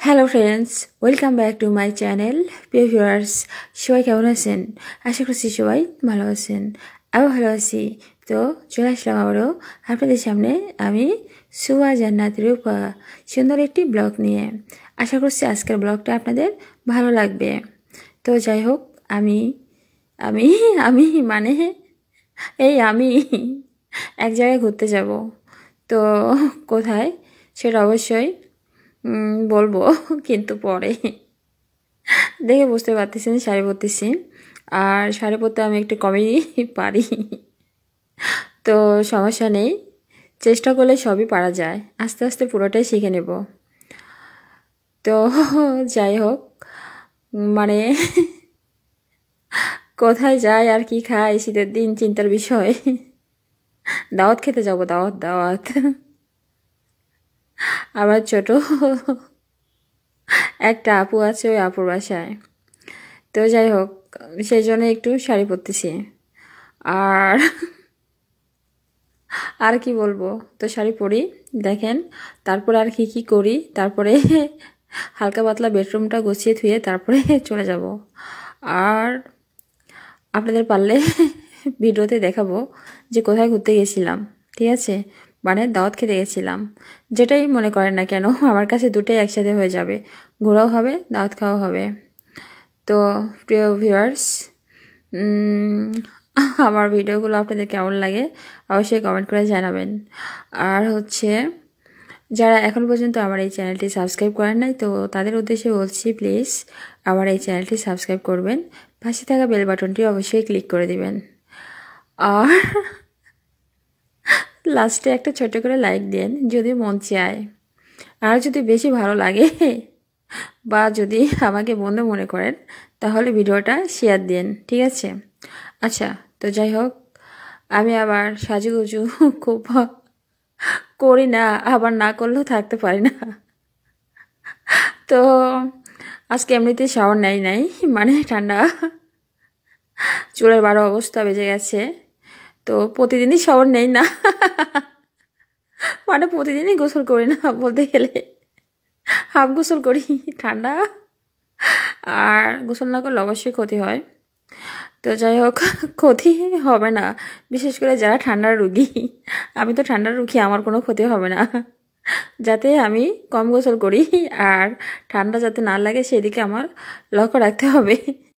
Hello friends, welcome back to my channel. প্রিয় viewers, সবাই কেমন আছেন? আশা করছি সবাই ভালো আছেন। আমিও ভালো আছি। তো চলে আসলাম আবারও আপনাদের সামনে আমি সুয়া জান্নাত রূপা সুন্দর একটি ব্লগ নিয়ে। আশা করছি আজকের ব্লগটা আপনাদের ভালো লাগবে। তো যাই হোক, আমি আমি আমি মানে আমি এক জায়গায় ঘুরতে যাব। তো কোথায় সেটা অবশ্যই বলবো, কিন্তু পরে দেখে বুঝতে পারতেছেন শাড়ি পরতেছি। আর শাড়ি পরতে আমি একটু কমই পারি, তো সমস্যা নেই, চেষ্টা করলে সবই পারা যায়। আস্তে আস্তে পুরোটাই শিখে নেব। তো যাই হোক, মানে কোথায় যাই আর কি খাই শীতের দিন চিন্তার বিষয়। দাওয়াত খেতে যাব, দাওয়াত দাওয়াত। আবার ছোট একটা আপু আছে, ওই আপুর বাসায়। তো যাই হোক, সেই জন্য একটু শাড়ি পরতেছি। আর আর কি বলবো, তো শাড়ি পরি দেখেন। তারপরে আর কি করি, তারপরে হালকা পাতলা বেডরুমটা গুছিয়ে ধুয়ে তারপরে চলে যাব। আর আপনাদের পারলে ভিডিওতে দেখাবো যে কোথায় ঘুরতে গেছিলাম, ঠিক আছে? মানে দাওয়াত খেতে গেছিলাম। যেটাই মনে করেন না কেন, আমার কাছে দুটোই একসাথে হয়ে যাবে, ঘোরাও হবে দাওয়াত খাওয়া হবে। তো প্রিয় ভিউয়ার্স, আমার ভিডিওগুলো আপনাদের কেমন লাগে অবশ্যই কমেন্ট করে জানাবেন। আর হচ্ছে, যারা এখন পর্যন্ত আমার এই চ্যানেলটি সাবস্ক্রাইব করেন নাই, তো তাদের উদ্দেশ্যে বলছি, প্লিজ আমার এই চ্যানেলটি সাবস্ক্রাইব করবেন, পাশে থাকা বেল বাটনটি অবশ্যই ক্লিক করে দিবেন। আর লাস্টে একটা ছোট করে লাইক দেন যদি মন চায়। আর যদি বেশি ভালো লাগে বা যদি আমাকে বন্ধু মনে করেন, তাহলে ভিডিওটা শেয়ার দেন, ঠিক আছে? আচ্ছা, তো যাই হোক, আমি আবার সাজুগুজু খুব করি না, আবার না করলেও থাকতে পারি না। তো আজকে এমনিতে শাওয়ার নাই, মানে ঠান্ডা, চুলের বারো অবস্থা বেজে গেছে। তো প্রতিদিনই শাওয়ার নেই না, মানে প্রতিদিনই গোসল করি না বলতে গেলে, হাফ গোসল করি। ঠান্ডা, আর গোসল না করলে অবশ্যই ক্ষতি হয়। তো যাই হোক, ক্ষতি হবে না, বিশেষ করে যারা ঠান্ডার রুগী। আমি তো ঠান্ডার রুগী, আমার কোনো ক্ষতি হবে না। যাতে আমি কম গোসল করি আর ঠান্ডা যাতে না লাগে সেদিকে আমার লক্ষ্য রাখতে হবে।